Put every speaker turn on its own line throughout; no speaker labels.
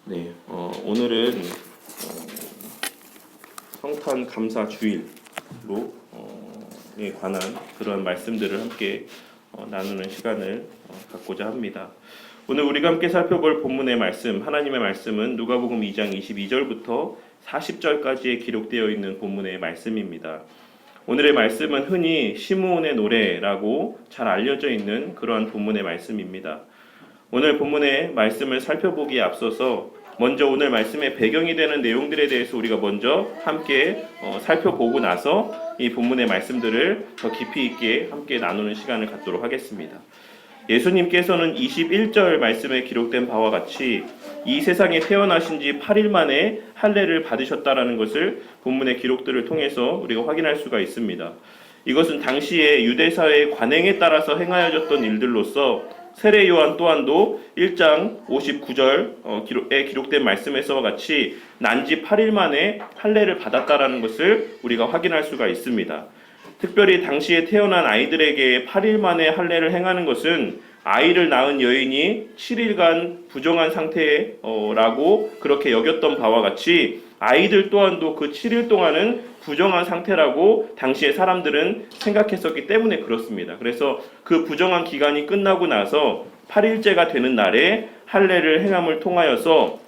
네, 오늘은 성탄 감사 주일로 에 관한 그런 말씀들을 함께 나누는 시간을 갖고자 합니다. 오늘 우리가 함께 살펴볼 본문의 말씀, 하나님의 말씀은 누가복음 2장 22절부터 40절까지에 기록되어 있는 본문의 말씀입니다. 오늘의 말씀은 흔히 시므온의 노래라고 잘 알려져 있는 그러한 본문의 말씀입니다. 오늘 본문의 말씀을 살펴보기에 앞서서 먼저 오늘 말씀의 배경이 되는 내용들에 대해서 우리가 먼저 함께 살펴보고 나서 이 본문의 말씀들을 더 깊이 있게 함께 나누는 시간을 갖도록 하겠습니다. 예수님께서는 21절 말씀에 기록된 바와 같이 이 세상에 태어나신 지 8일 만에 할례를 받으셨다라는 것을 본문의 기록들을 통해서 우리가 확인할 수가 있습니다. 이것은 당시에 유대사회의 관행에 따라서 행하여졌던 일들로서 세례 요한 또한도 1장 59절에 기록된 말씀에서와 같이 난지 8일 만에 할례를 받았다라는 것을 우리가 확인할 수가 있습니다. 특별히 당시에 태어난 아이들에게 8일 만에 할례를 행하는 것은 아이를 낳은 여인이 7일간 부정한 상태라고 그렇게 여겼던 바와 같이 아이들 또한도 그 7일 동안은 부정한 상태라고 당시의 사람들은 생각했었기 때문에 그렇습니다. 그래서 그 부정한 기간이 끝나고 나서 8일째가 되는 날에 할례를 행함을 통하여서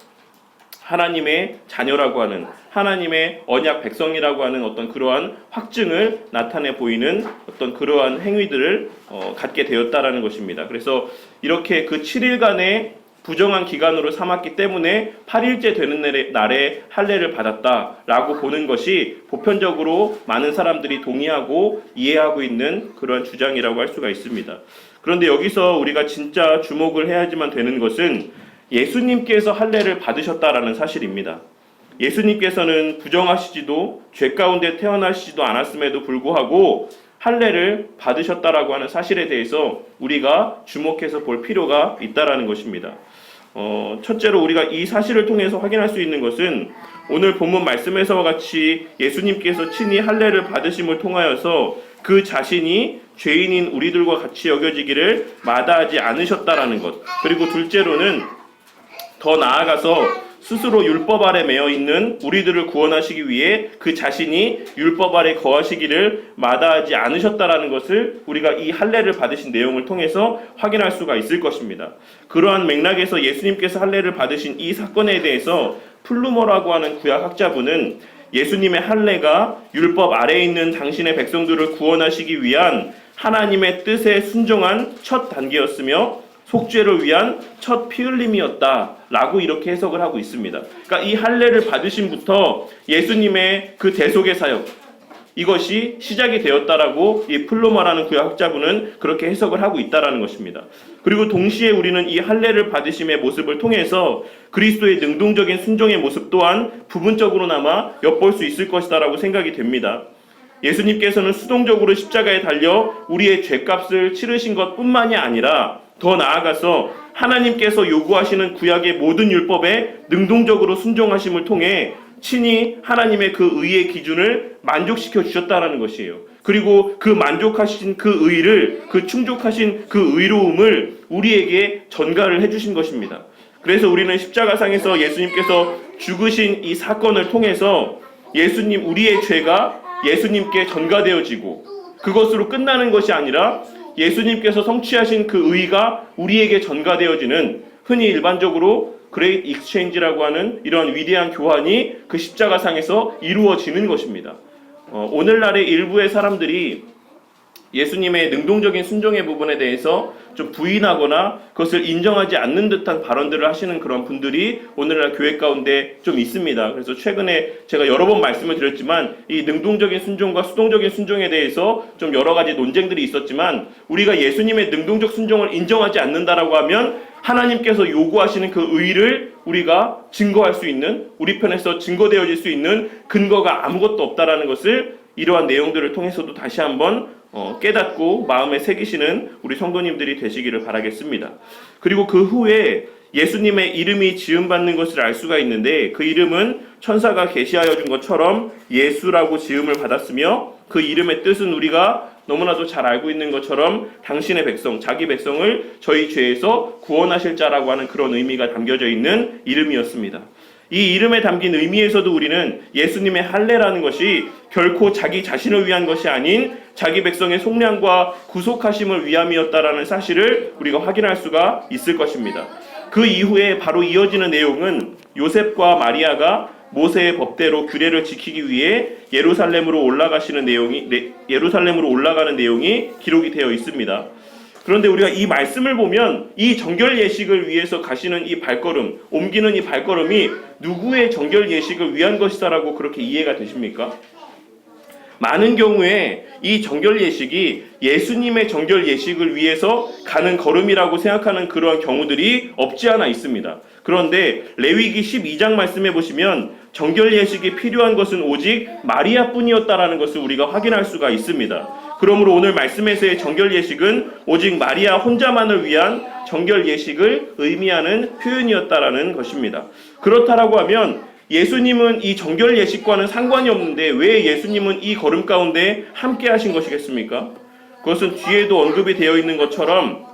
하나님의 자녀라고 하는, 하나님의 언약 백성이라고 하는 어떤 그러한 확증을 나타내 보이는 어떤 그러한 행위들을 갖게 되었다라는 것입니다. 그래서 이렇게 그 7일간의 부정한 기간으로 삼았기 때문에 8일째 되는 날에 할례를 받았다라고 보는 것이 보편적으로 많은 사람들이 동의하고 이해하고 있는 그런 주장이라고 할 수가 있습니다. 그런데 여기서 우리가 진짜 주목을 해야지만 되는 것은 예수님께서 할례를 받으셨다라는 사실입니다. 예수님께서는 부정하시지도 죄 가운데 태어나시지도 않았음에도 불구하고 할례를 받으셨다라고 하는 사실에 대해서 우리가 주목해서 볼 필요가 있다라는 것입니다. 첫째로 우리가 이 사실을 통해서 확인할 수 있는 것은 오늘 본문 말씀에서와 같이 예수님께서 친히 할례를 받으심을 통하여서 그 자신이 죄인인 우리들과 같이 여겨지기를 마다하지 않으셨다라는 것. 그리고 둘째로는 더 나아가서 스스로 율법 아래 매여 있는 우리들을 구원하시기 위해 그 자신이 율법 아래 거하시기를 마다하지 않으셨다라는 것을 우리가 이 할례를 받으신 내용을 통해서 확인할 수가 있을 것입니다. 그러한 맥락에서 예수님께서 할례를 받으신 이 사건에 대해서 플루머라고 하는 구약학자분은 예수님의 할례가 율법 아래에 있는 당신의 백성들을 구원하시기 위한 하나님의 뜻에 순종한 첫 단계였으며 속죄를 위한 첫 피흘림이었다라고 이렇게 해석을 하고 있습니다. 그러니까 이 할례를 받으심부터 예수님의 그 대속의 사역, 이것이 시작이 되었다라고 이 플로마라는 구약학자분은 그렇게 해석을 하고 있다라는 것입니다. 그리고 동시에 우리는 이 할례를 받으심의 모습을 통해서 그리스도의 능동적인 순종의 모습 또한 부분적으로나마 엿볼 수 있을 것이다라고 생각이 됩니다. 예수님께서는 수동적으로 십자가에 달려 우리의 죄값을 치르신 것뿐만이 아니라 더 나아가서 하나님께서 요구하시는 구약의 모든 율법에 능동적으로 순종하심을 통해 친히 하나님의 그 의의 기준을 만족시켜 주셨다라는 것이에요. 그리고 그 만족하신 그 의를, 그 충족하신 그 의로움을 우리에게 전가를 해주신 것입니다. 그래서 우리는 십자가상에서 예수님께서 죽으신 이 사건을 통해서 예수님, 우리의 죄가 예수님께 전가되어지고 그것으로 끝나는 것이 아니라 예수님께서 성취하신 그 의가 우리에게 전가되어지는, 흔히 일반적으로 그레이트 익스체인지라고 하는 이런 위대한 교환이 그 십자가상에서 이루어지는 것입니다. 오늘날의 일부의 사람들이 예수님의 능동적인 순종의 부분에 대해서 좀 부인하거나 그것을 인정하지 않는 듯한 발언들을 하시는 그런 분들이 오늘날 교회 가운데 좀 있습니다. 그래서 최근에 제가 여러 번 말씀을 드렸지만 이 능동적인 순종과 수동적인 순종에 대해서 좀 여러 가지 논쟁들이 있었지만 우리가 예수님의 능동적 순종을 인정하지 않는다라고 하면 하나님께서 요구하시는 그 의를 우리가 증거할 수 있는, 우리 편에서 증거되어질 수 있는 근거가 아무것도 없다라는 것을 이러한 내용들을 통해서도 다시 한번 깨닫고 마음에 새기시는 우리 성도님들이 되시기를 바라겠습니다. 그리고 그 후에 예수님의 이름이 지음받는 것을 알 수가 있는데 그 이름은 천사가 계시하여 준 것처럼 예수라고 지음을 받았으며 그 이름의 뜻은 우리가 너무나도 잘 알고 있는 것처럼 당신의 백성, 자기 백성을 저희 죄에서 구원하실 자라고 하는 그런 의미가 담겨져 있는 이름이었습니다. 이 이름에 담긴 의미에서도 우리는 예수님의 할례라는 것이 결코 자기 자신을 위한 것이 아닌 자기 백성의 속량과 구속하심을 위함이었다라는 사실을 우리가 확인할 수가 있을 것입니다. 그 이후에 바로 이어지는 내용은 요셉과 마리아가 모세의 법대로 규례를 지키기 위해 예루살렘으로 올라가는 내용이 기록이 되어 있습니다. 그런데 우리가 이 말씀을 보면 이 정결 예식을 위해서 가시는 이 발걸음, 옮기는 이 발걸음이 누구의 정결 예식을 위한 것이다라고 그렇게 이해가 되십니까? 많은 경우에 이 정결 예식이 예수님의 정결 예식을 위해서 가는 걸음이라고 생각하는 그러한 경우들이 없지 않아 있습니다. 그런데 레위기 12장 말씀해 보시면 정결 예식이 필요한 것은 오직 마리아뿐이었다라는 것을 우리가 확인할 수가 있습니다. 그러므로 오늘 말씀에서의 정결 예식은 오직 마리아 혼자만을 위한 정결 예식을 의미하는 표현이었다라는 것입니다. 그렇다라고 하면 예수님은 이 정결 예식과는 상관이 없는데 왜 예수님은 이 걸음 가운데 함께 하신 것이겠습니까? 그것은 뒤에도 언급이 되어 있는 것처럼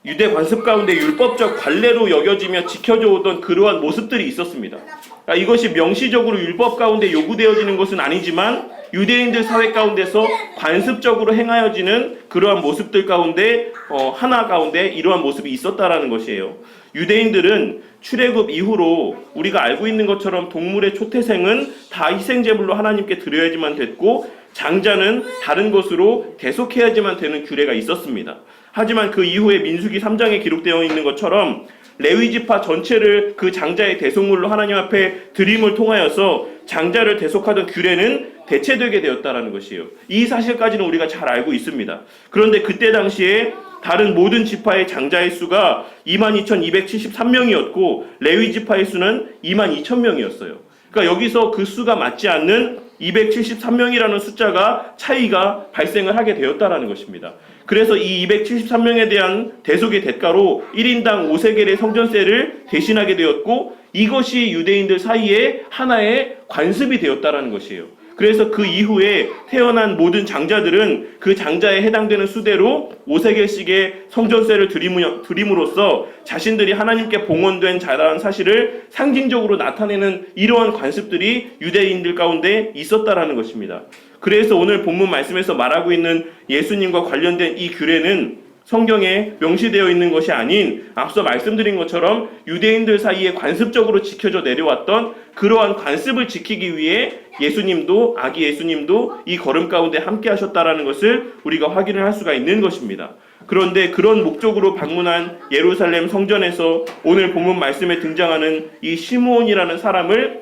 유대 관습 가운데 율법적 관례로 여겨지며 지켜져 오던 그러한 모습들이 있었습니다. 그러니까 이것이 명시적으로 율법 가운데 요구되어지는 것은 아니지만 유대인들 사회 가운데서 관습적으로 행하여지는 그러한 모습들 가운데 하나 가운데 이러한 모습이 있었다라는 것이에요. 유대인들은 출애굽 이후로 우리가 알고 있는 것처럼 동물의 초태생은 다 희생제물로 하나님께 드려야지만 됐고 장자는 다른 것으로 대속해야지만 되는 규례가 있었습니다. 하지만 그 이후에 민수기 3장에 기록되어 있는 것처럼 레위지파 전체를 그 장자의 대속물로 하나님 앞에 드림을 통하여서 장자를 대속하던 규례는 대체되게 되었다는 것이에요. 이 사실까지는 우리가 잘 알고 있습니다. 그런데 그때 당시에 다른 모든 지파의 장자의 수가 22,273명이었고 레위지파의 수는 22,000명이었어요. 그러니까 여기서 그 수가 맞지 않는 273명이라는 숫자가 차이가 발생을 하게 되었다라는 것입니다. 그래서 이 273명에 대한 대속의 대가로 1인당 5세겔의 성전세를 대신하게 되었고 이것이 유대인들 사이에 하나의 관습이 되었다라는 것이에요. 그래서 그 이후에 태어난 모든 장자들은 그 장자에 해당되는 수대로 5세겔씩의 성전세를 드림으로써 자신들이 하나님께 봉헌된 자라는 사실을 상징적으로 나타내는 이러한 관습들이 유대인들 가운데 있었다라는 것입니다. 그래서 오늘 본문 말씀에서 말하고 있는 예수님과 관련된 이 규례는 성경에 명시되어 있는 것이 아닌 앞서 말씀드린 것처럼 유대인들 사이에 관습적으로 지켜져 내려왔던 그러한 관습을 지키기 위해 예수님도 아기 예수님도 이 걸음 가운데 함께 하셨다라는 것을 우리가 확인을 할 수가 있는 것입니다. 그런데 그런 목적으로 방문한 예루살렘 성전에서 오늘 본문 말씀에 등장하는 이 시므온이라는 사람을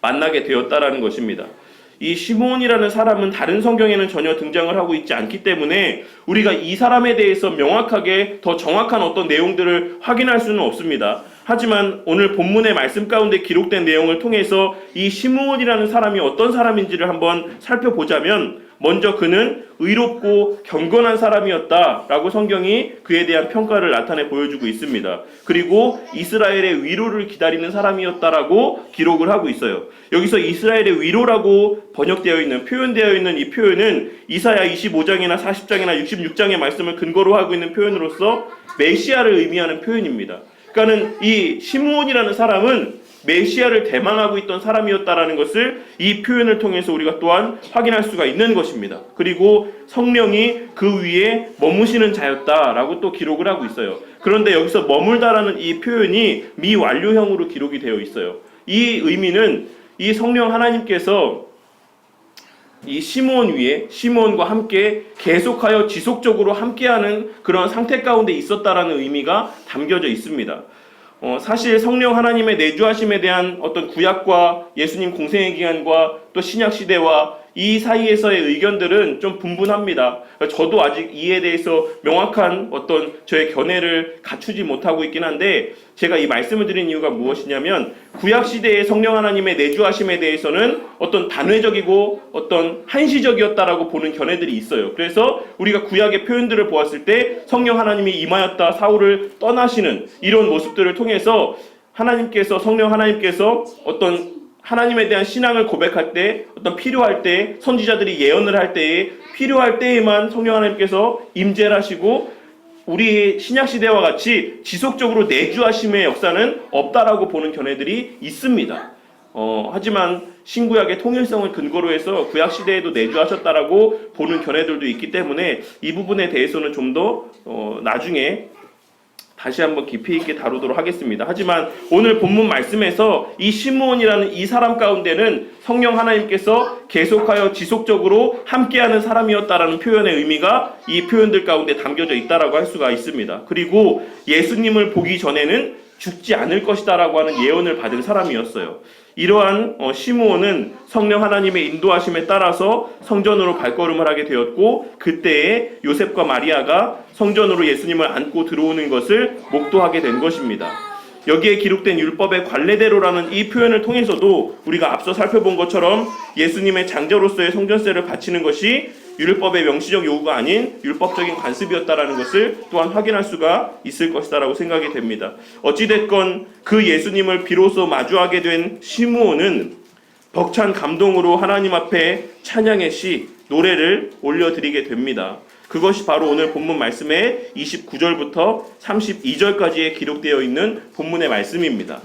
만나게 되었다라는 것입니다. 이 시므온이라는 사람은 다른 성경에는 전혀 등장을 하고 있지 않기 때문에 우리가 이 사람에 대해서 명확하게 더 정확한 어떤 내용들을 확인할 수는 없습니다. 하지만 오늘 본문의 말씀 가운데 기록된 내용을 통해서 이 시므온이라는 사람이 어떤 사람인지를 한번 살펴보자면 먼저 그는 의롭고 경건한 사람이었다라고 성경이 그에 대한 평가를 나타내 보여주고 있습니다. 그리고 이스라엘의 위로를 기다리는 사람이었다라고 기록을 하고 있어요. 여기서 이스라엘의 위로라고 번역되어 있는 표현되어 있는 이 표현은 이사야 25장이나 40장이나 66장의 말씀을 근거로 하고 있는 표현으로서 메시아를 의미하는 표현입니다. 그러니까는 이 시므온이라는 사람은 메시아를 대망하고 있던 사람이었다라는 것을 이 표현을 통해서 우리가 또한 확인할 수가 있는 것입니다. 그리고 성령이 그 위에 머무시는 자였다라고 또 기록을 하고 있어요. 그런데 여기서 머물다라는 이 표현이 미완료형으로 기록이 되어 있어요. 이 의미는 이 성령 하나님께서 이 시므온 위에 시므온과 함께 계속하여 지속적으로 함께하는 그런 상태 가운데 있었다라는 의미가 담겨져 있습니다. 사실 성령 하나님의 내주하심에 대한 어떤 구약과 예수님 공생의 기간과 또 신약 시대와 이 사이에서의 의견들은 좀 분분합니다. 저도 아직 이에 대해서 명확한 어떤 저의 견해를 갖추지 못하고 있긴 한데 제가 이 말씀을 드린 이유가 무엇이냐면 구약 시대의 성령 하나님의 내주하심에 대해서는 어떤 단회적이고 어떤 한시적이었다라고 보는 견해들이 있어요. 그래서 우리가 구약의 표현들을 보았을 때 성령 하나님이 임하였다 사울을 떠나시는 이런 모습들을 통해서 성령 하나님께서 어떤 하나님에 대한 신앙을 고백할 때, 어떤 필요할 때, 선지자들이 예언을 할 때에 필요할 때에만 성령 하나님께서 임재를 하시고 우리 신약 시대와 같이 지속적으로 내주하심의 역사는 없다라고 보는 견해들이 있습니다. 하지만 신구약의 통일성을 근거로 해서 구약 시대에도 내주하셨다라고 보는 견해들도 있기 때문에 이 부분에 대해서는 좀 더 나중에 다시 한번 깊이 있게 다루도록 하겠습니다. 하지만 오늘 본문 말씀에서 이 시므온이라는 이 사람 가운데는 성령 하나님께서 계속하여 지속적으로 함께하는 사람이었다라는 표현의 의미가 이 표현들 가운데 담겨져 있다라고 할 수가 있습니다. 그리고 예수님을 보기 전에는 죽지 않을 것이다라고 하는 예언을 받은 사람이었어요. 이러한 시므온은 성령 하나님의 인도하심에 따라서 성전으로 발걸음을 하게 되었고 그때에 요셉과 마리아가 성전으로 예수님을 안고 들어오는 것을 목도하게 된 것입니다. 여기에 기록된 율법의 관례대로라는 이 표현을 통해서도 우리가 앞서 살펴본 것처럼 예수님의 장자로서의 성전세를 바치는 것이 율법의 명시적 요구가 아닌 율법적인 관습이었다라는 것을 또한 확인할 수가 있을 것이다라고 생각이 됩니다. 어찌됐건 그 예수님을 비로소 마주하게 된 시므온은 벅찬 감동으로 하나님 앞에 찬양의 시, 노래를 올려드리게 됩니다. 그것이 바로 오늘 본문 말씀의 29절부터 32절까지에 기록되어 있는 본문의 말씀입니다.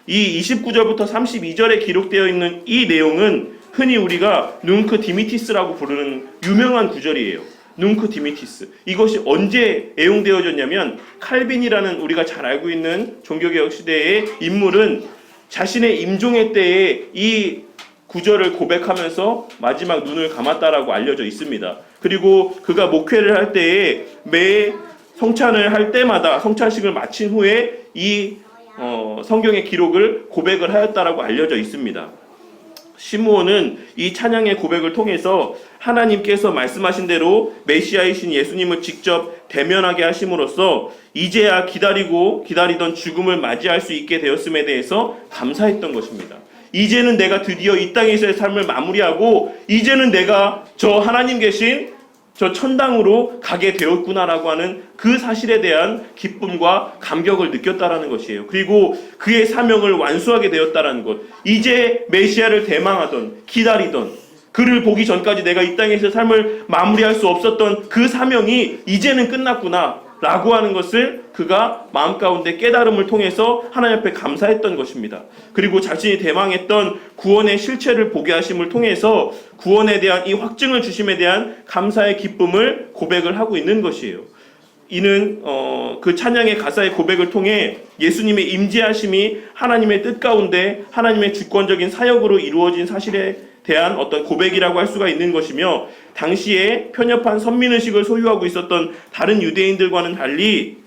이 29절부터 32절에 기록되어 있는 이 내용은 흔히 우리가 눅크 디미티스라고 부르는 유명한 구절이에요. 눅크 디미티스. 이것이 언제 애용되어졌냐면 칼빈이라는 우리가 잘 알고 있는 종교개혁 시대의 인물은 자신의 임종의 때에 이 구절을 고백하면서 마지막 눈을 감았다라고 알려져 있습니다. 그리고 그가 목회를 할 때에 매 성찬을 할 때마다 성찬식을 마친 후에 이 성경의 기록을 고백을 하였다라고 알려져 있습니다. 시므온은 이 찬양의 고백을 통해서 하나님께서 말씀하신 대로 메시아이신 예수님을 직접 대면하게 하심으로써 이제야 기다리던 죽음을 맞이할 수 있게 되었음에 대해서 감사했던 것입니다. 이제는 내가 드디어 이 땅에서의 삶을 마무리하고 이제는 내가 저 하나님 계신 저 천당으로 가게 되었구나라고 하는 그 사실에 대한 기쁨과 감격을 느꼈다라는 것이에요. 그리고 그의 사명을 완수하게 되었다라는 것. 이제 메시아를 대망하던, 기다리던, 그를 보기 전까지 내가 이 땅에서 삶을 마무리할 수 없었던 그 사명이 이제는 끝났구나 라고 하는 것을 그가 마음 가운데 깨달음을 통해서 하나님 앞에 감사했던 것입니다. 그리고 자신이 대망했던 구원의 실체를 보게 하심을 통해서 구원에 대한 이 확증을 주심에 대한 감사의 기쁨을 고백을 하고 있는 것이에요. 이는 그 찬양의 가사의 고백을 통해 예수님의 임재하심이 하나님의 뜻 가운데 하나님의 주권적인 사역으로 이루어진 사실에 대한 어떤 고백이라고 할 수가 있는 것이며 당시에 편협한 선민의식을 소유하고 있었던 다른 유대인들과는 달리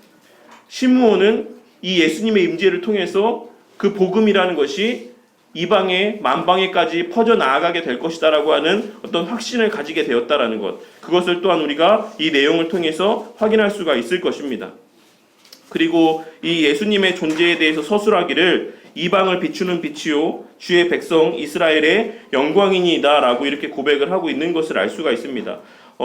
시므온은 이 예수님의 임재를 통해서 그 복음이라는 것이 이방의 만방에까지 퍼져나가게 될 것이다라고 하는 어떤 확신을 가지게 되었다라는 것, 그것을 또한 우리가 이 내용을 통해서 확인할 수가 있을 것입니다. 그리고 이 예수님의 존재에 대해서 서술하기를 이방을 비추는 빛이요 주의 백성 이스라엘의 영광이니이다 라고 이렇게 고백을 하고 있는 것을 알 수가 있습니다.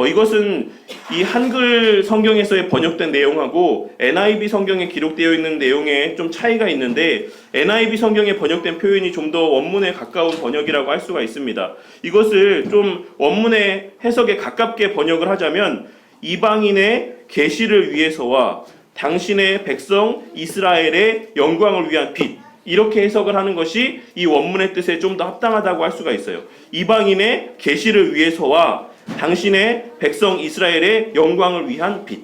이것은 이 한글 성경에서의 번역된 내용하고 NIV 성경에 기록되어 있는 내용에 좀 차이가 있는데 NIV 성경에 번역된 표현이 좀 더 원문에 가까운 번역이라고 할 수가 있습니다. 이것을 좀 원문의 해석에 가깝게 번역을 하자면 이방인의 계시를 위해서와 당신의 백성 이스라엘의 영광을 위한 빛, 이렇게 해석을 하는 것이 이 원문의 뜻에 좀 더 합당하다고 할 수가 있어요. 이방인의 계시를 위해서와 당신의 백성 이스라엘의 영광을 위한 빛,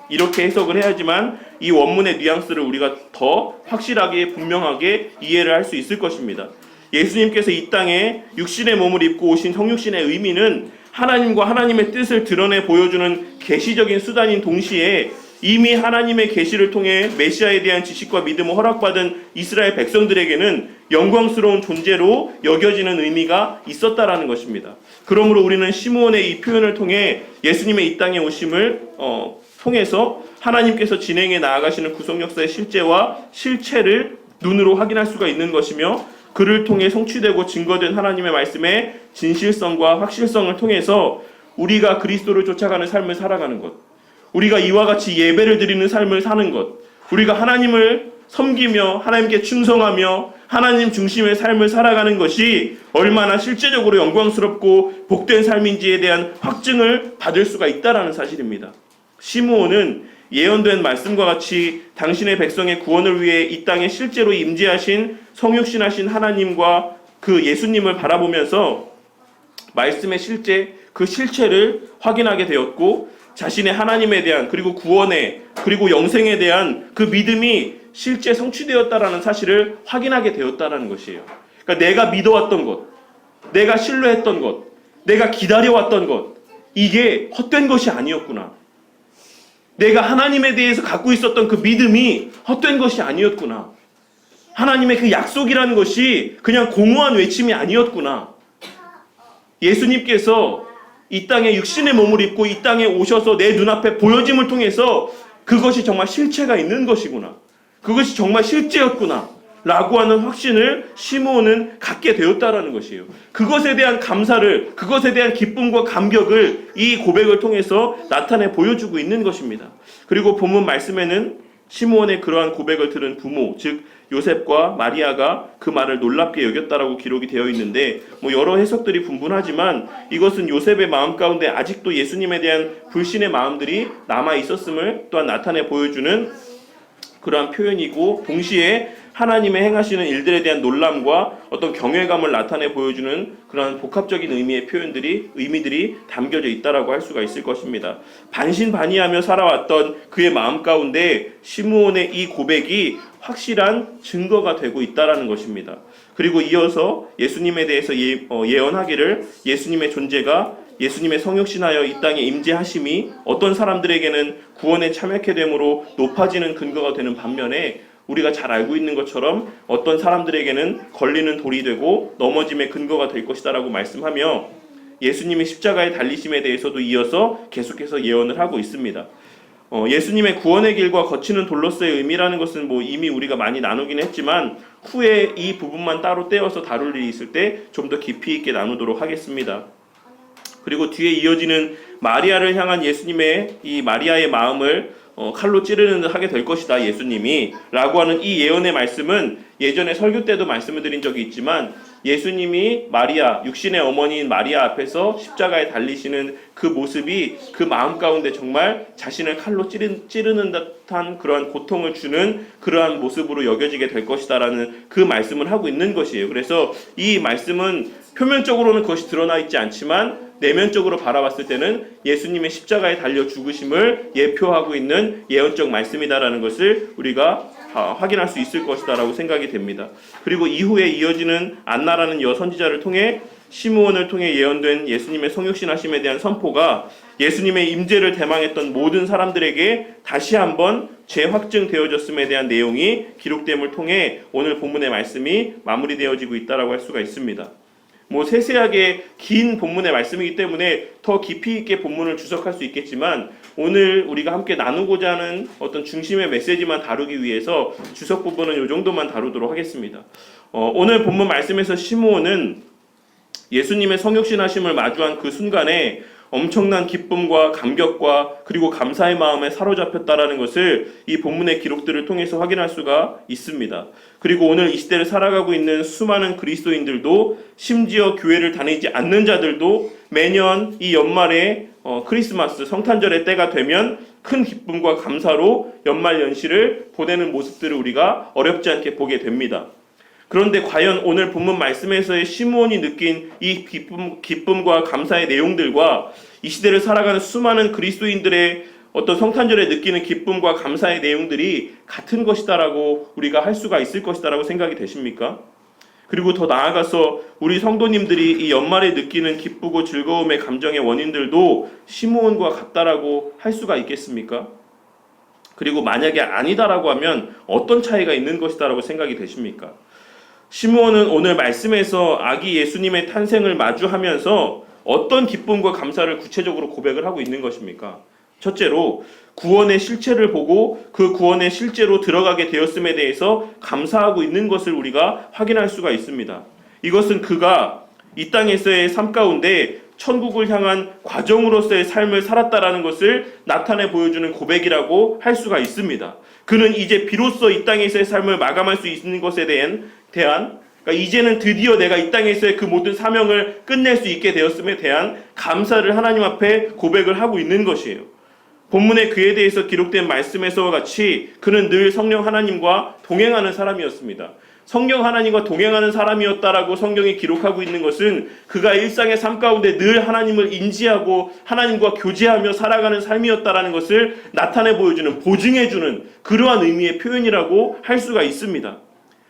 이렇게 해석을 해야지만 이 원문의 뉘앙스를 우리가 더 확실하게 분명하게 이해를 할 수 있을 것입니다. 예수님께서 이 땅에 육신의 몸을 입고 오신 성육신의 의미는 하나님과 하나님의 뜻을 드러내 보여주는 계시적인 수단인 동시에 이미 하나님의 계시를 통해 메시아에 대한 지식과 믿음을 허락받은 이스라엘 백성들에게는 영광스러운 존재로 여겨지는 의미가 있었다라는 것입니다. 그러므로 우리는 시므온의 이 표현을 통해 예수님의 이 땅에 오심을 통해서 하나님께서 진행해 나아가시는 구속 역사의 실제와 실체를 눈으로 확인할 수가 있는 것이며 그를 통해 성취되고 증거된 하나님의 말씀의 진실성과 확실성을 통해서 우리가 그리스도를 쫓아가는 삶을 살아가는 것, 우리가 이와 같이 예배를 드리는 삶을 사는 것, 우리가 하나님을 섬기며 하나님께 충성하며 하나님 중심의 삶을 살아가는 것이 얼마나 실제적으로 영광스럽고 복된 삶인지에 대한 확증을 받을 수가 있다는 사실입니다. 시므온은 예언된 말씀과 같이 당신의 백성의 구원을 위해 이 땅에 실제로 임재하신 성육신하신 하나님과 그 예수님을 바라보면서 말씀의 그 실체를 확인하게 되었고, 자신의 하나님에 대한, 그리고 구원에, 그리고 영생에 대한 그 믿음이 실제 성취되었다라는 사실을 확인하게 되었다라는 것이에요. 그러니까 내가 믿어왔던 것, 내가 신뢰했던 것, 내가 기다려왔던 것, 이게 헛된 것이 아니었구나. 내가 하나님에 대해서 갖고 있었던 그 믿음이 헛된 것이 아니었구나. 하나님의 그 약속이라는 것이 그냥 공허한 외침이 아니었구나. 예수님께서 이 땅에 육신의 몸을 입고 이 땅에 오셔서 내 눈앞에 보여짐을 통해서 그것이 정말 실체가 있는 것이구나. 그것이 정말 실제였구나. 라고 하는 확신을 시므온은 갖게 되었다라는 것이에요. 그것에 대한 감사를, 그것에 대한 기쁨과 감격을 이 고백을 통해서 나타내 보여주고 있는 것입니다. 그리고 본문 말씀에는 시므온의 그러한 고백을 들은 부모, 즉 요셉과 마리아가 그 말을 놀랍게 여겼다라고 기록이 되어 있는데, 여러 해석들이 분분하지만 이것은 요셉의 마음 가운데 아직도 예수님에 대한 불신의 마음들이 남아 있었음을 또한 나타내 보여주는 그러한 표현이고, 동시에 하나님의 행하시는 일들에 대한 놀람과 어떤 경외감을 나타내 보여주는 그런 복합적인 의미들이 담겨져 있다라고 할 수가 있을 것입니다. 반신반의하며 살아왔던 그의 마음 가운데 시므온의 이 고백이 확실한 증거가 되고 있다라는 것입니다. 그리고 이어서 예수님에 대해서 예언하기를, 예수님의 존재가, 예수님의 성육신하여 이 땅에 임재하심이 어떤 사람들에게는 구원에 참여하게 됨으로 높아지는 근거가 되는 반면에, 우리가 잘 알고 있는 것처럼 어떤 사람들에게는 걸리는 돌이 되고 넘어짐의 근거가 될 것이다라고 말씀하며, 예수님의 십자가의 달리심에 대해서도 이어서 계속해서 예언을 하고 있습니다. 예수님의 구원의 길과 거치는 돌로서의 의미라는 것은 이미 우리가 많이 나누긴 했지만, 후에 이 부분만 따로 떼어서 다룰 일이 있을 때 좀 더 깊이 있게 나누도록 하겠습니다. 그리고 뒤에 이어지는 마리아를 향한 예수님의 이 마리아의 마음을 칼로 찌르는 듯 하게 될 것이다, 예수님이 라고 하는 이 예언의 말씀은 예전에 설교 때도 말씀을 드린 적이 있지만, 예수님이 마리아, 육신의 어머니인 마리아 앞에서 십자가에 달리시는 그 모습이 그 마음 가운데 정말 자신을 칼로 찌르는 듯한 그러한 고통을 주는 그러한 모습으로 여겨지게 될 것이다라는 그 말씀을 하고 있는 것이에요. 그래서 이 말씀은 표면적으로는 그것이 드러나 있지 않지만 내면적으로 바라봤을 때는 예수님의 십자가에 달려 죽으심을 예표하고 있는 예언적 말씀이다라는 것을 우리가 확인할 수 있을 것이다라고 생각이 됩니다. 그리고 이후에 이어지는 안나라는 여선지자를 통해, 시므온을 통해 예언된 예수님의 성육신하심에 대한 선포가 예수님의 임재를 대망했던 모든 사람들에게 다시 한번 재확증되어졌음에 대한 내용이 기록됨을 통해 오늘 본문의 말씀이 마무리되어지고 있다라고 할 수가 있습니다. 세세하게 긴 본문의 말씀이기 때문에 더 깊이 있게 본문을 주석할 수 있겠지만, 오늘 우리가 함께 나누고자 하는 어떤 중심의 메시지만 다루기 위해서 주석 부분은 이 정도만 다루도록 하겠습니다. 오늘 본문 말씀에서 시므온은 예수님의 성육신하심을 마주한 그 순간에 엄청난 기쁨과 감격과 그리고 감사의 마음에 사로잡혔다라는 것을 이 본문의 기록들을 통해서 확인할 수가 있습니다. 그리고 오늘 이 시대를 살아가고 있는 수많은 그리스도인들도, 심지어 교회를 다니지 않는 자들도 매년 이 연말에 크리스마스 성탄절의 때가 되면 큰 기쁨과 감사로 연말 연시를 보내는 모습들을 우리가 어렵지 않게 보게 됩니다. 그런데 과연 오늘 본문 말씀에서의 시므온이 느낀 이 기쁨과 감사의 내용들과 이 시대를 살아가는 수많은 그리스도인들의 어떤 성탄절에 느끼는 기쁨과 감사의 내용들이 같은 것이다라고 우리가 할 수가 있을 것이다라고 생각이 되십니까? 그리고 더 나아가서 우리 성도님들이 이 연말에 느끼는 기쁘고 즐거움의 감정의 원인들도 시므온과 같다라고 할 수가 있겠습니까? 그리고 만약에 아니다라고 하면 어떤 차이가 있는 것이다라고 생각이 되십니까? 시므온은 오늘 말씀에서 아기 예수님의 탄생을 마주하면서 어떤 기쁨과 감사를 구체적으로 고백을 하고 있는 것입니까? 첫째로, 구원의 실체를 보고 그 구원의 실제로 들어가게 되었음에 대해서 감사하고 있는 것을 우리가 확인할 수가 있습니다. 이것은 그가 이 땅에서의 삶 가운데 천국을 향한 과정으로서의 삶을 살았다라는 것을 나타내 보여주는 고백이라고 할 수가 있습니다. 그는 이제 비로소 이 땅에서의 삶을 마감할 수 있는 것에 대한 그러니까 이제는 드디어 내가 이 땅에서의 그 모든 사명을 끝낼 수 있게 되었음에 대한 감사를 하나님 앞에 고백을 하고 있는 것이에요. 본문에 그에 대해서 기록된 말씀에서와 같이 그는 늘 성령 하나님과 동행하는 사람이었습니다. 성령 하나님과 동행하는 사람이었다라고 성경이 기록하고 있는 것은 그가 일상의 삶 가운데 늘 하나님을 인지하고 하나님과 교제하며 살아가는 삶이었다라는 것을 나타내 보여주는, 보증해주는 그러한 의미의 표현이라고 할 수가 있습니다.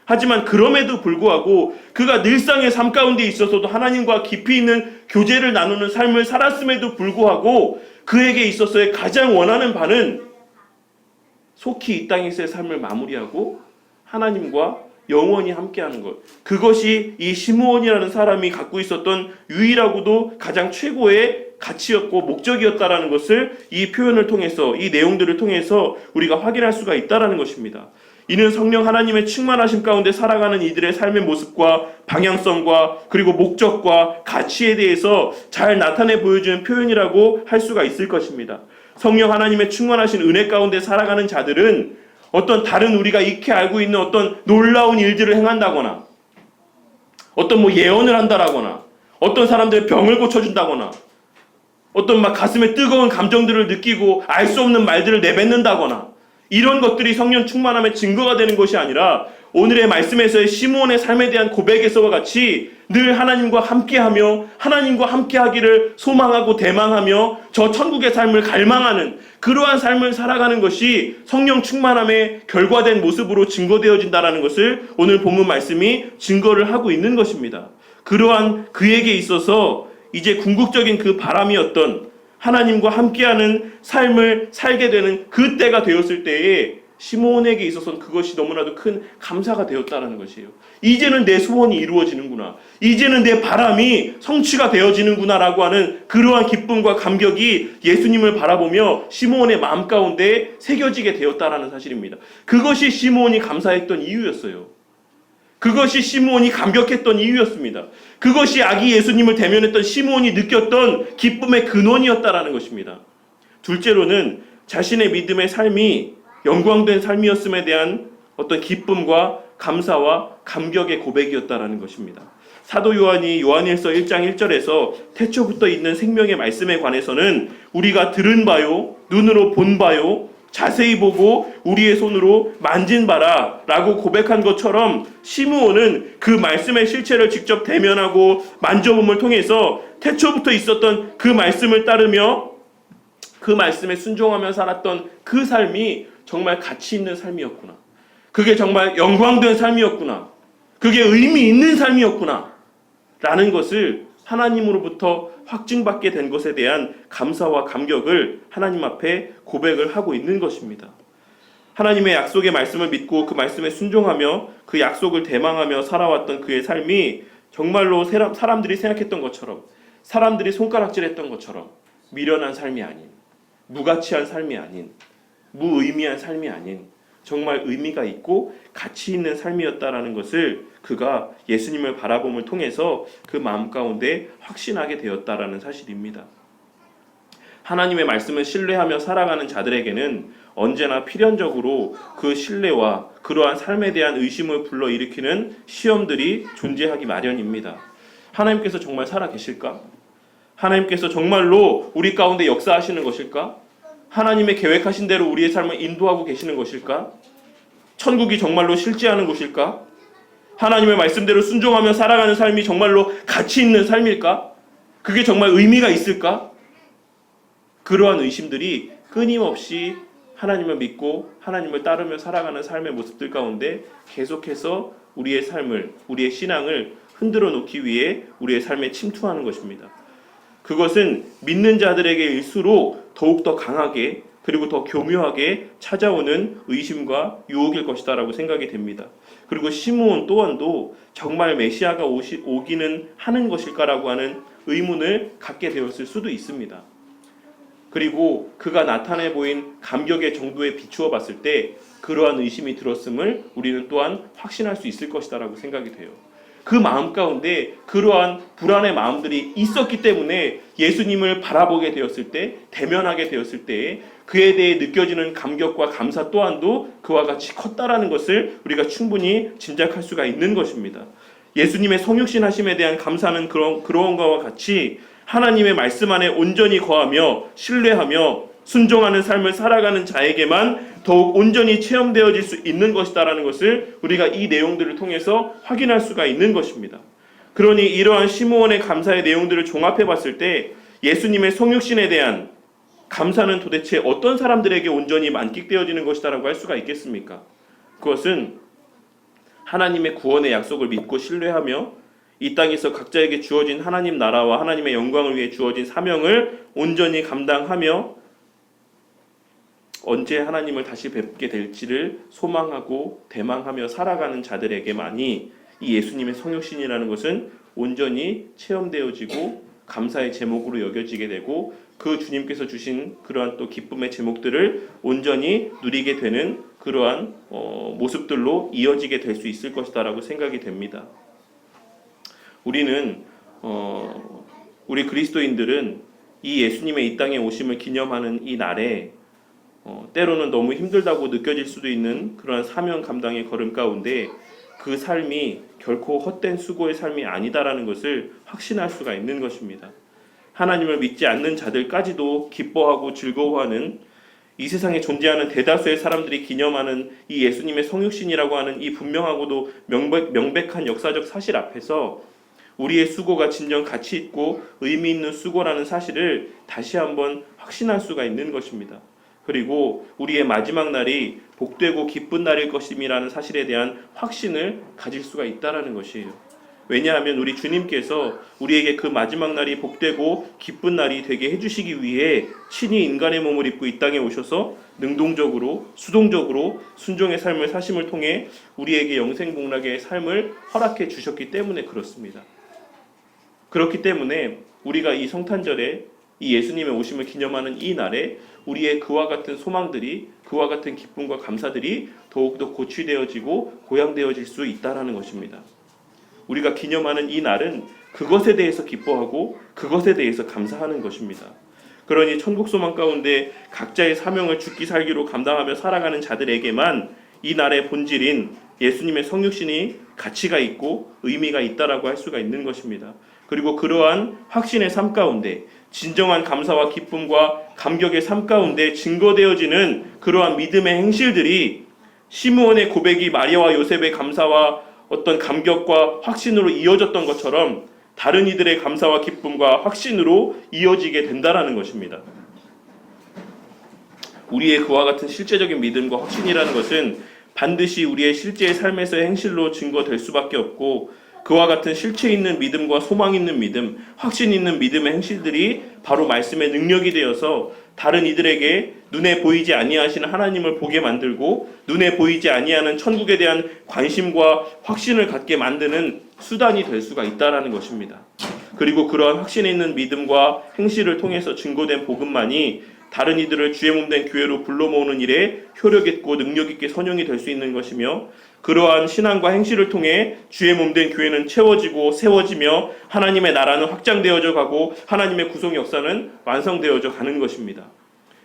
하지만 그럼에도 불구하고 그가 늘상의 삶 가운데 있어서도 하나님과 깊이 있는 교제를 나누는 삶을 살았음에도 불구하고 그에게 있어서의 가장 원하는 바는 속히 이 땅에서의 삶을 마무리하고 하나님과 영원히 함께하는 것. 그것이 이 시므온이라는 사람이 갖고 있었던 유일하고도 가장 최고의 가치였고 목적이었다라는 것을 이 표현을 통해서, 이 내용들을 통해서 우리가 확인할 수가 있다라는 것입니다. 이는 성령 하나님의 충만하심 가운데 살아가는 이들의 삶의 모습과 방향성과 그리고 목적과 가치에 대해서 잘 나타내 보여주는 표현이라고 할 수가 있을 것입니다. 성령 하나님의 충만하신 은혜 가운데 살아가는 자들은 어떤 다른 우리가 익히 알고 있는 어떤 놀라운 일들을 행한다거나 어떤 예언을 한다라거나 어떤 사람들의 병을 고쳐준다거나 어떤 가슴에 뜨거운 감정들을 느끼고 알 수 없는 말들을 내뱉는다거나 이런 것들이 성령 충만함의 증거가 되는 것이 아니라 오늘의 말씀에서의 시므온의 삶에 대한 고백에서와 같이 늘 하나님과 함께하며 하나님과 함께하기를 소망하고 대망하며 저 천국의 삶을 갈망하는 그러한 삶을 살아가는 것이 성령 충만함의 결과된 모습으로 증거되어진다는 것을 오늘 본문 말씀이 증거를 하고 있는 것입니다. 그러한 그에게 있어서 이제 궁극적인 그 바람이었던 하나님과 함께하는 삶을 살게 되는 그 때가 되었을 때에 시므온에게 있어서는 그것이 너무나도 큰 감사가 되었다는 것이에요. 이제는 내 소원이 이루어지는구나. 이제는 내 바람이 성취가 되어지는구나 라고 하는 그러한 기쁨과 감격이 예수님을 바라보며 시므온의 마음 가운데 새겨지게 되었다는 사실입니다. 그것이 시므온이 감사했던 이유였어요. 그것이 시므온이 감격했던 이유였습니다. 그것이 아기 예수님을 대면했던 시므온이 느꼈던 기쁨의 근원이었다라는 것입니다. 둘째로는 자신의 믿음의 삶이 영광된 삶이었음에 대한 어떤 기쁨과 감사와 감격의 고백이었다라는 것입니다. 사도 요한이 요한일서 1장 1절에서 태초부터 있는 생명의 말씀에 관해서는 우리가 들은 바요, 눈으로 본 바요, 자세히 보고 우리의 손으로 만진 바라 라고 고백한 것처럼 시므온은 그 말씀의 실체를 직접 대면하고 만져봄을 통해서 태초부터 있었던 그 말씀을 따르며 그 말씀에 순종하며 살았던 그 삶이 정말 가치 있는 삶이었구나. 그게 정말 영광된 삶이었구나. 그게 의미 있는 삶이었구나. 라는 것을 하나님으로부터 확증받게 된 것에 대한 감사와 감격을 하나님 앞에 고백을 하고 있는 것입니다. 하나님의 약속의 말씀을 믿고 그 말씀에 순종하며 그 약속을 대망하며 살아왔던 그의 삶이 정말로 사람들이 생각했던 것처럼, 사람들이 손가락질했던 것처럼 미련한 삶이 아닌, 무가치한 삶이 아닌, 무의미한 삶이 아닌 정말 의미가 있고 가치 있는 삶이었다라는 것을 그가 예수님을 바라봄을 통해서 그 마음 가운데 확신하게 되었다라는 사실입니다. 하나님의 말씀을 신뢰하며 살아가는 자들에게는 언제나 필연적으로 그 신뢰와 그러한 삶에 대한 의심을 불러일으키는 시험들이 존재하기 마련입니다. 하나님께서 정말 살아계실까? 하나님께서 정말로 우리 가운데 역사하시는 것일까? 하나님의 계획하신 대로 우리의 삶을 인도하고 계시는 것일까? 천국이 정말로 실제하는 곳일까? 하나님의 말씀대로 순종하며 살아가는 삶이 정말로 가치 있는 삶일까? 그게 정말 의미가 있을까? 그러한 의심들이 끊임없이 하나님을 믿고 하나님을 따르며 살아가는 삶의 모습들 가운데 계속해서 우리의 삶을, 우리의 신앙을 흔들어 놓기 위해 우리의 삶에 침투하는 것입니다. 그것은 믿는 자들에게일수록 더욱더 강하게 그리고 더 교묘하게 찾아오는 의심과 유혹일 것이다라고 생각이 됩니다. 그리고 시므온 또한도 정말 메시아가 오기는 하는 것일까라고 하는 의문을 갖게 되었을 수도 있습니다. 그리고 그가 나타내 보인 감격의 정도에 비추어 봤을 때 그러한 의심이 들었음을 우리는 또한 확신할 수 있을 것이다라고 생각이 돼요. 그 마음 가운데 그러한 불안의 마음들이 있었기 때문에 예수님을 바라보게 되었을 때, 대면하게 되었을 때 그에 대해 느껴지는 감격과 감사 또한도 그와 같이 컸다라는 것을 우리가 충분히 짐작할 수가 있는 것입니다. 예수님의 성육신하심에 대한 감사는 그런 것과 같이 하나님의 말씀 안에 온전히 거하며 신뢰하며 순종하는 삶을 살아가는 자에게만 더욱 온전히 체험되어질 수 있는 것이다라는 것을 우리가 이 내용들을 통해서 확인할 수가 있는 것입니다. 그러니 이러한 시므온의 감사의 내용들을 종합해 봤을 때 예수님의 성육신에 대한 감사는 도대체 어떤 사람들에게 온전히 만끽되어지는 것이다라고 할 수가 있겠습니까? 그것은 하나님의 구원의 약속을 믿고 신뢰하며 이 땅에서 각자에게 주어진 하나님 나라와 하나님의 영광을 위해 주어진 사명을 온전히 감당하며 언제 하나님을 다시 뵙게 될지를 소망하고 대망하며 살아가는 자들에게만이 이 예수님의 성육신이라는 것은 온전히 체험되어지고 감사의 제목으로 여겨지게 되고 그 주님께서 주신 그러한 또 기쁨의 제목들을 온전히 누리게 되는 그러한 모습들로 이어지게 될 수 있을 것이다라고 생각이 됩니다. 우리는 우리 그리스도인들은 이 예수님의 이 땅에 오심을 기념하는 이 날에 때로는 너무 힘들다고 느껴질 수도 있는 그러한 사명 감당의 걸음 가운데 그 삶이 결코 헛된 수고의 삶이 아니다라는 것을 확신할 수가 있는 것입니다. 하나님을 믿지 않는 자들까지도 기뻐하고 즐거워하는 이 세상에 존재하는 대다수의 사람들이 기념하는 이 예수님의 성육신이라고 하는 이 분명하고도 명백한 역사적 사실 앞에서 우리의 수고가 진정 가치 있고 의미 있는 수고라는 사실을 다시 한번 확신할 수가 있는 것입니다. 그리고 우리의 마지막 날이 복되고 기쁜 날일 것임이라는 사실에 대한 확신을 가질 수가 있다라는 것이에요. 왜냐하면 우리 주님께서 우리에게 그 마지막 날이 복되고 기쁜 날이 되게 해주시기 위해 친히 인간의 몸을 입고 이 땅에 오셔서 능동적으로 수동적으로 순종의 삶을 사심을 통해 우리에게 영생복락의 삶을 허락해 주셨기 때문에 그렇습니다. 그렇기 때문에 우리가 이 성탄절에 이 예수님의 오심을 기념하는 이 날에 우리의 그와 같은 소망들이 그와 같은 기쁨과 감사들이 더욱더 고취되어지고 고양되어질 수 있다라는 것입니다. 우리가 기념하는 이 날은 그것에 대해서 기뻐하고 그것에 대해서 감사하는 것입니다. 그러니 천국 소망 가운데 각자의 사명을 죽기 살기로 감당하며 살아가는 자들에게만 이 날의 본질인 예수님의 성육신이 가치가 있고 의미가 있다라고 할 수가 있는 것입니다. 그리고 그러한 확신의 삶 가운데 진정한 감사와 기쁨과 감격의 삶 가운데 증거되어지는 그러한 믿음의 행실들이 시므온의 고백이 마리아와 요셉의 감사와 어떤 감격과 확신으로 이어졌던 것처럼 다른 이들의 감사와 기쁨과 확신으로 이어지게 된다라는 것입니다. 우리의 그와 같은 실제적인 믿음과 확신이라는 것은 반드시 우리의 실제의 삶에서의 행실로 증거될 수밖에 없고 그와 같은 실체 있는 믿음과 소망 있는 믿음, 확신 있는 믿음의 행실들이 바로 말씀의 능력이 되어서 다른 이들에게 눈에 보이지 아니하시는 하나님을 보게 만들고 눈에 보이지 아니하는 천국에 대한 관심과 확신을 갖게 만드는 수단이 될 수가 있다라는 것입니다. 그리고 그러한 확신 있는 믿음과 행실을 통해서 증거된 복음만이 다른 이들을 주의 몸된 교회로 불러 모으는 일에 효력 있고 능력 있게 선용이 될 수 있는 것이며 그러한 신앙과 행실을 통해 주의 몸된 교회는 채워지고 세워지며 하나님의 나라는 확장되어져 가고 하나님의 구속 역사는 완성되어져 가는 것입니다.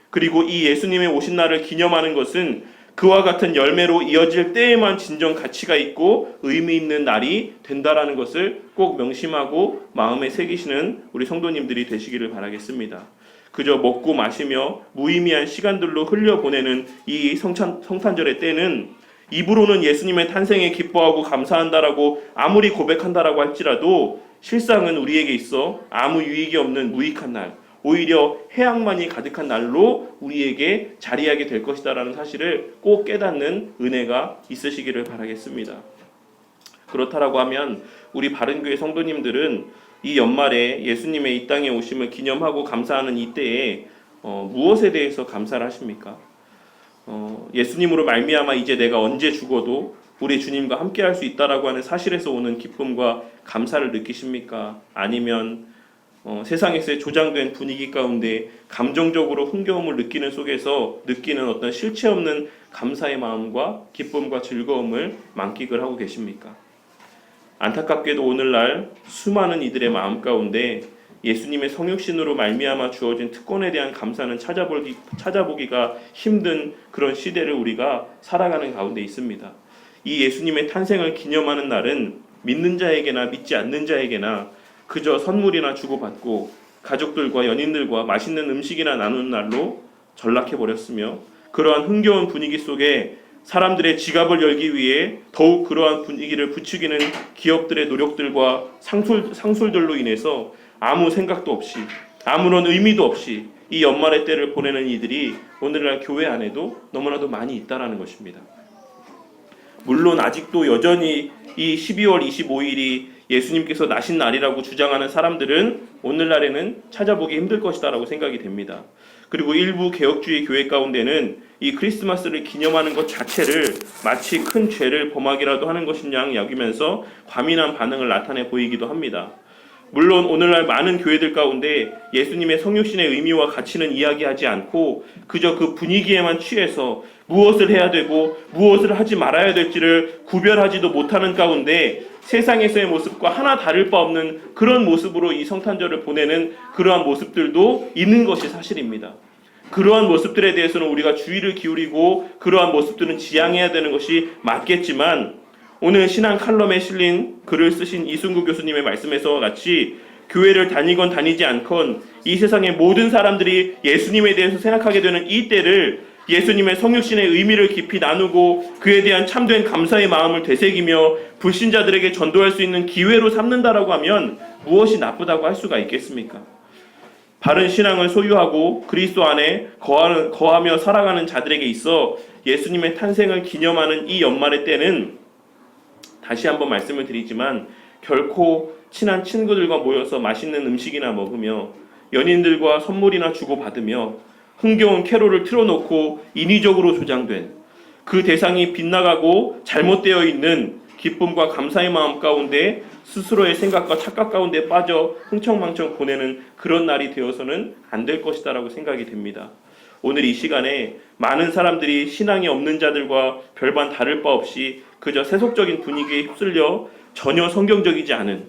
그리고 이 예수님의 오신 날을 기념하는 것은 그와 같은 열매로 이어질 때에만 진정 가치가 있고 의미 있는 날이 된다라는 것을 꼭 명심하고 마음에 새기시는 우리 성도님들이 되시기를 바라겠습니다. 그저 먹고 마시며 무의미한 시간들로 흘려보내는 이 성탄절의 때는 입으로는 예수님의 탄생에 기뻐하고 감사한다라고 아무리 고백한다라고 할지라도 실상은 우리에게 있어 아무 유익이 없는 무익한 날, 오히려 해악만이 가득한 날로 우리에게 자리하게 될 것이다라는 사실을 꼭 깨닫는 은혜가 있으시기를 바라겠습니다. 그렇다라고 하면 우리 바른교회 성도님들은 이 연말에 예수님의 이 땅에 오심을 기념하고 감사하는 이때에 무엇에 대해서 감사를 하십니까? 예수님으로 말미암아 이제 내가 언제 죽어도 우리 주님과 함께 할 수 있다라고 하는 사실에서 오는 기쁨과 감사를 느끼십니까? 아니면 세상에서의 조장된 분위기 가운데 감정적으로 흥겨움을 느끼는 속에서 느끼는 어떤 실체 없는 감사의 마음과 기쁨과 즐거움을 만끽을 하고 계십니까? 안타깝게도 오늘날 수많은 이들의 마음 가운데 예수님의 성육신으로 말미암아 주어진 특권에 대한 감사는 찾아보기가 힘든 그런 시대를 우리가 살아가는 가운데 있습니다. 이 예수님의 탄생을 기념하는 날은 믿는 자에게나 믿지 않는 자에게나 그저 선물이나 주고받고 가족들과 연인들과 맛있는 음식이나 나누는 날로 전락해버렸으며, 그러한 흥겨운 분위기 속에 사람들의 지갑을 열기 위해 더욱 그러한 분위기를 부추기는 기업들의 노력들과 상술들로 인해서 아무 생각도 없이 아무런 의미도 없이 이 연말의 때를 보내는 이들이 오늘날 교회 안에도 너무나도 많이 있다라는 것입니다. 물론 아직도 여전히 이 12월 25일이 예수님께서 나신 날이라고 주장하는 사람들은 오늘날에는 찾아보기 힘들 것이다라고 생각이 됩니다. 그리고 일부 개혁주의 교회 가운데는 이 크리스마스를 기념하는 것 자체를 마치 큰 죄를 범하기라도 하는 것인 양 여기면서 과민한 반응을 나타내 보이기도 합니다. 물론 오늘날 많은 교회들 가운데 예수님의 성육신의 의미와 가치는 이야기하지 않고 그저 그 분위기에만 취해서 무엇을 해야 되고 무엇을 하지 말아야 될지를 구별하지도 못하는 가운데 세상에서의 모습과 하나 다를 바 없는 그런 모습으로 이 성탄절을 보내는 그러한 모습들도 있는 것이 사실입니다. 그러한 모습들에 대해서는 우리가 주의를 기울이고 그러한 모습들은 지양해야 되는 것이 맞겠지만, 오늘 신앙 칼럼에 실린 글을 쓰신 이순구 교수님의 말씀에서와 같이 교회를 다니건 다니지 않건 이 세상의 모든 사람들이 예수님에 대해서 생각하게 되는 이 때를 예수님의 성육신의 의미를 깊이 나누고 그에 대한 참된 감사의 마음을 되새기며 불신자들에게 전도할 수 있는 기회로 삼는다라고 하면 무엇이 나쁘다고 할 수가 있겠습니까? 바른 신앙을 소유하고 그리스도 안에 거하며 살아가는 자들에게 있어 예수님의 탄생을 기념하는 이 연말의 때는 다시 한번 말씀을 드리지만 결코 친한 친구들과 모여서 맛있는 음식이나 먹으며 연인들과 선물이나 주고받으며 흥겨운 캐롤을 틀어놓고 인위적으로 조장된 그 대상이 빗나가고 잘못되어 있는 기쁨과 감사의 마음 가운데 스스로의 생각과 착각 가운데 빠져 흥청망청 보내는 그런 날이 되어서는 안 될 것이다라고 생각이 됩니다. 오늘 이 시간에 많은 사람들이 신앙이 없는 자들과 별반 다를 바 없이 그저 세속적인 분위기에 휩쓸려 전혀 성경적이지 않은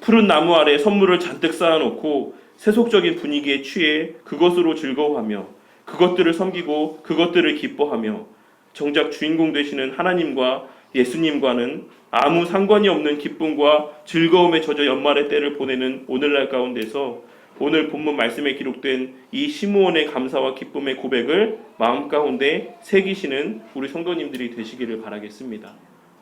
푸른 나무 아래 선물을 잔뜩 쌓아놓고 세속적인 분위기에 취해 그것으로 즐거워하며 그것들을 섬기고 그것들을 기뻐하며 정작 주인공 되시는 하나님과 예수님과는 아무 상관이 없는 기쁨과 즐거움에 젖어 연말의 때를 보내는 오늘날 가운데서 오늘 본문 말씀에 기록된 이 시므온의 감사와 기쁨의 고백을 마음 가운데 새기시는 우리 성도님들이 되시기를 바라겠습니다.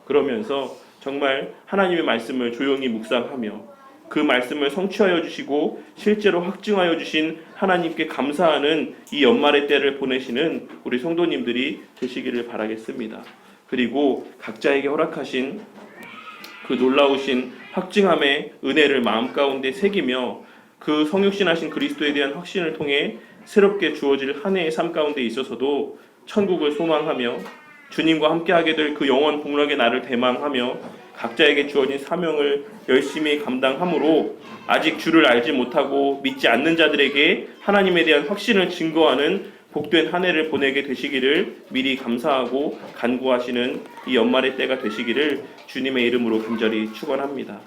그러면서 정말 하나님의 말씀을 조용히 묵상하며 그 말씀을 성취하여 주시고 실제로 확증하여 주신 하나님께 감사하는 이 연말의 때를 보내시는 우리 성도님들이 되시기를 바라겠습니다. 그리고 각자에게 허락하신 그 놀라우신 확증함의 은혜를 마음 가운데 새기며 그 성육신하신 그리스도에 대한 확신을 통해 새롭게 주어질 한 해의 삶 가운데 있어서도 천국을 소망하며 주님과 함께하게 될 그 영원 복락의 날을 대망하며 각자에게 주어진 사명을 열심히 감당함으로 아직 주를 알지 못하고 믿지 않는 자들에게 하나님에 대한 확신을 증거하는 복된 한 해를 보내게 되시기를 미리 감사하고 간구하시는 이 연말의 때가 되시기를 주님의 이름으로 간절히 축원합니다.